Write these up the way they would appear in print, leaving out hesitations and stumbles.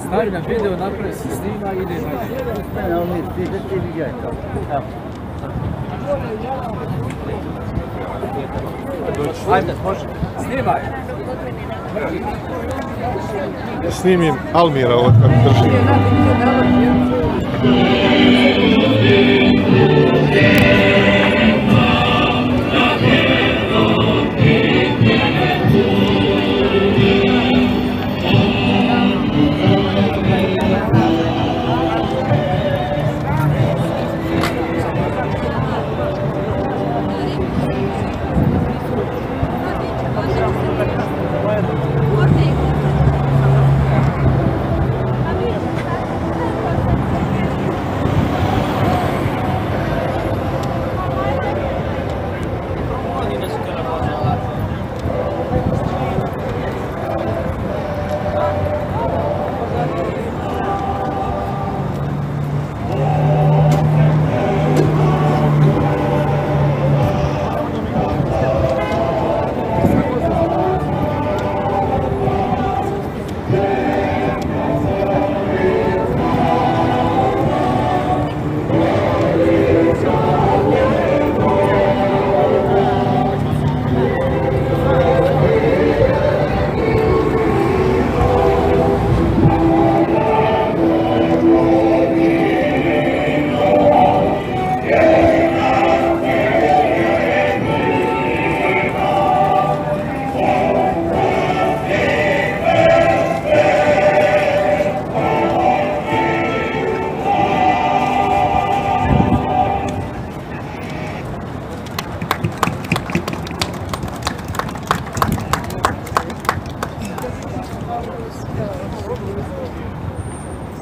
Stavljam video, napravi se snima i ide dalje. Ajde, može. Snimaj. Snimim Almira ovo kad drži.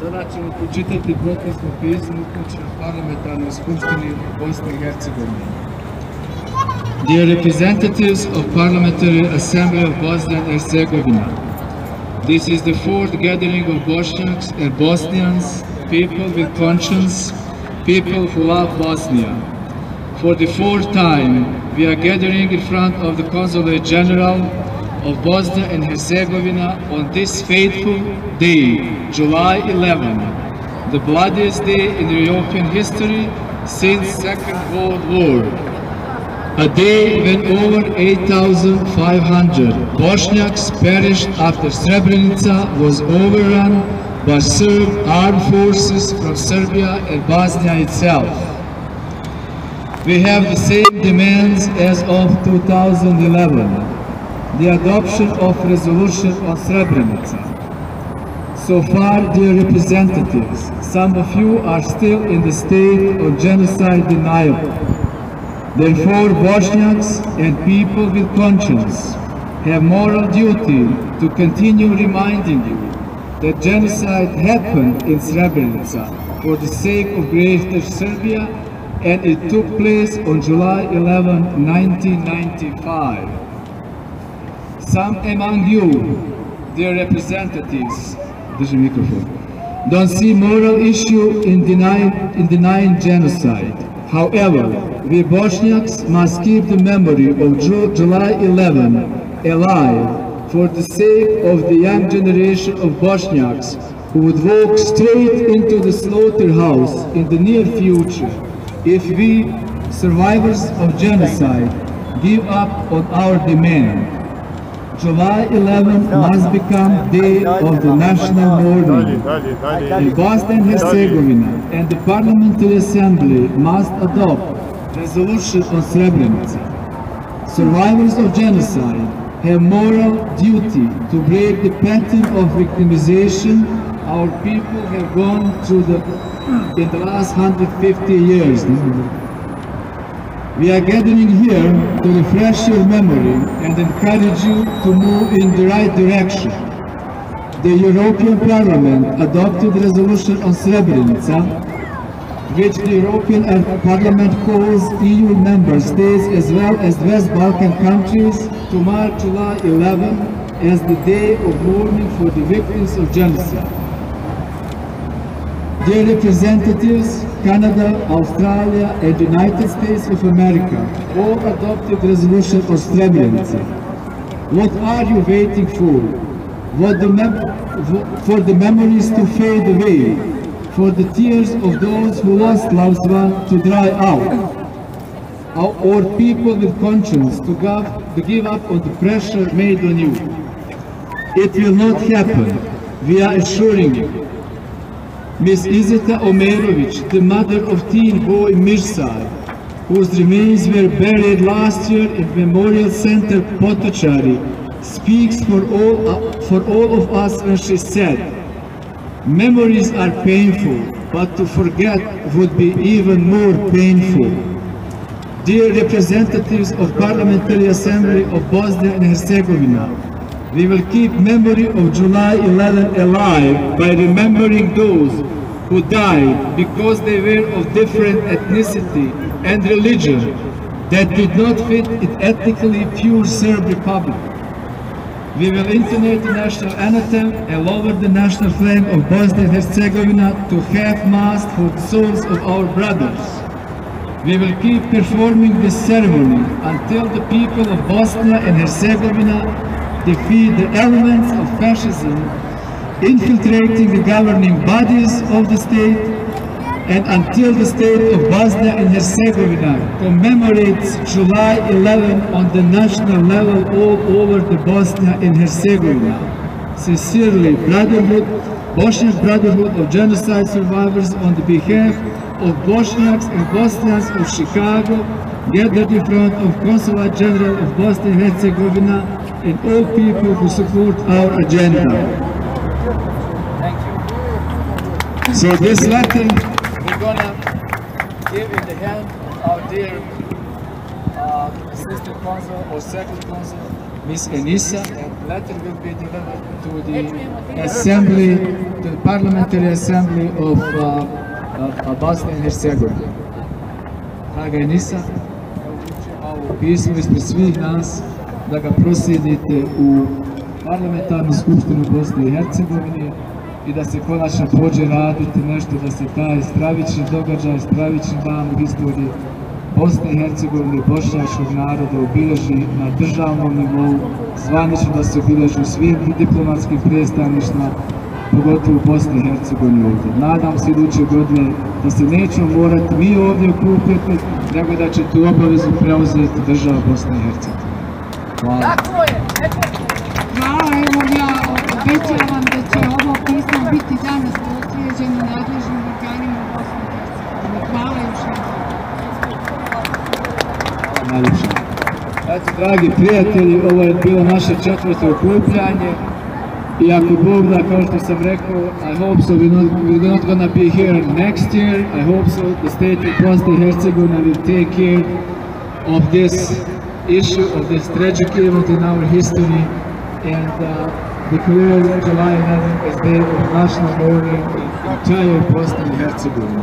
Sada ćemo pročitati protestnu pismu upućenu Parlamentarnoj skupštini Bosne i Hercegovine. Dear representatives of Parliamentary Assembly of Bosnia and Herzegovina, this is the fourth gathering of Bosniaks and Bosnians, people with conscience, people who love Bosnia. For the fourth time, we are gathering in front of the Consulate General of Bosnia and Herzegovina on this fateful day, July 11, the bloodiest day in European history since Second World War. A day when over 8,500 Bosniaks perished after Srebrenica was overrun by Serb armed forces from Serbia and Bosnia itself. We have the same demands as of 2011. The adoption of resolution on Srebrenica. So far, dear representatives, some of you are still in the state of genocide denial. Therefore, Bosniaks and people with conscience have moral duty to continue reminding you that genocide happened in Srebrenica for the sake of Greater Serbia, and it took place on July 11, 1995. Some among you, dear representatives, don't see moral issue in denying genocide. However, we Bosniaks must keep the memory of July 11 alive for the sake of the young generation of Bosniaks who would walk straight into the slaughterhouse in the near future if we, survivors of genocide, give up on our demand. July 11 must become day of the national mourning. In Bosnia and Herzegovina and the Parliamentary Assembly must adopt resolution on Srebrenica. Survivors of genocide have moral duty to break the pattern of victimization our people have gone through in the last 150 years. We are gathering here to refresh your memory and encourage you to move in the right direction. The European Parliament adopted a resolution on Srebrenica, which the European Parliament calls EU member states as well as West Balkan countries to mark July 11 as the day of mourning for the victims of genocide. Dear representatives, Canada, Australia, and United States of America all adopted resolution on Srebrenica. What are you waiting for? for the memories to fade away, for the tears of those who lost loved ones to dry out, or people with conscience to give up on the pressure made on you. It will not happen, we are assuring you. Ms. Izeta Omerovic, the mother of teen boy Mirsad, whose remains were buried last year in Memorial Center Potočari, speaks for all of us when she said, "Memories are painful, but to forget would be even more painful." Dear representatives of Parliamentary Assembly of Bosnia and Herzegovina, we will keep memory of July 11 alive by remembering those who died because they were of different ethnicity and religion that did not fit an ethnically pure Serb Republic. We will intonate the national anthem and lower the national flag of Bosnia and Herzegovina to half-mast for the souls of our brothers. We will keep performing this ceremony until the people of Bosnia and Herzegovina defeat the elements of fascism infiltrating the governing bodies of the state, and until the state of Bosnia and Herzegovina commemorates July 11 on the national level all over the Bosnia and Herzegovina. Sincerely, Bosniak Brotherhood of Genocide Survivors, on the behalf of Bosniaks and Bosnians of Chicago, gathered in front of Consulate General of Bosnia and Herzegovina, and all people who support our agenda. Thank you. So this letter We're gonna give in the hand of our dear assistant consul or second consul, Ms. Enisa, and letter will be delivered to the Assembly, to the Parliamentary Assembly of Bosnia and Herzegovina. Draga Enisa, ovo pismo ispred svih nas da ga proslijedite u Parlamentarnu skupštinu Bosne i Hercegovine i da se konačno pođe raditi nešto, da se taj stravični događaj, stravični dan u istoriji Bosne i Hercegovine, bošnjačkog naroda obilježi na državnom nivou, zvanično da se obilježi u svim diplomatskim predstavništvima, pogotovo u Bosni i Hercegovini ovdje. Nadam se iduće godine da se nećemo morati mi ovdje okupiti, nego da će tu obavezu preuzeti država Bosne i Hercegovine. Hvala. Hvala, evo ja obećavam da će ovo pismo biti danas proslijeđeno nadležnim organima Bosne i Hercegovine. Hvala još jednom. Najljepše. Eto, dragi prijatelji, ovo je bilo naše 4. okupljanje i ako Bog da, kao što sam rekao, I hope so we're not gonna be here next year. I hope so the state of Bosnia and Herzegovina will take care of this issue, of this tragic event in our history, and declare July 11 as Day of National Mourning in entire Bosnia and Herzegovina.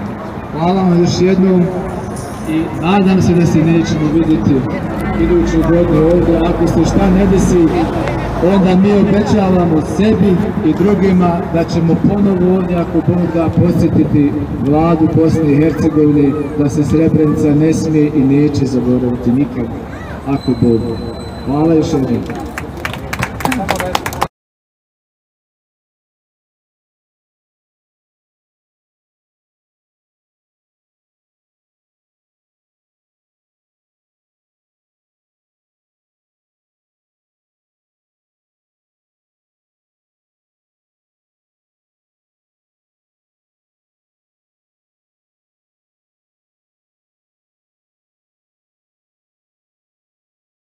Hvala vam još jednom i nadam se da se nećemo vidjeti iduću godinu ovdje. Ako se šta ne desi, onda mi obećavamo sebi i drugima da ćemo ponovo ovdje, ako Bog da, posjetiti vladu Bosne i Hercegovine, da se Srebrenica ne smije i neće zaboraviti nikad, ako Bog da. Hvala još jednom.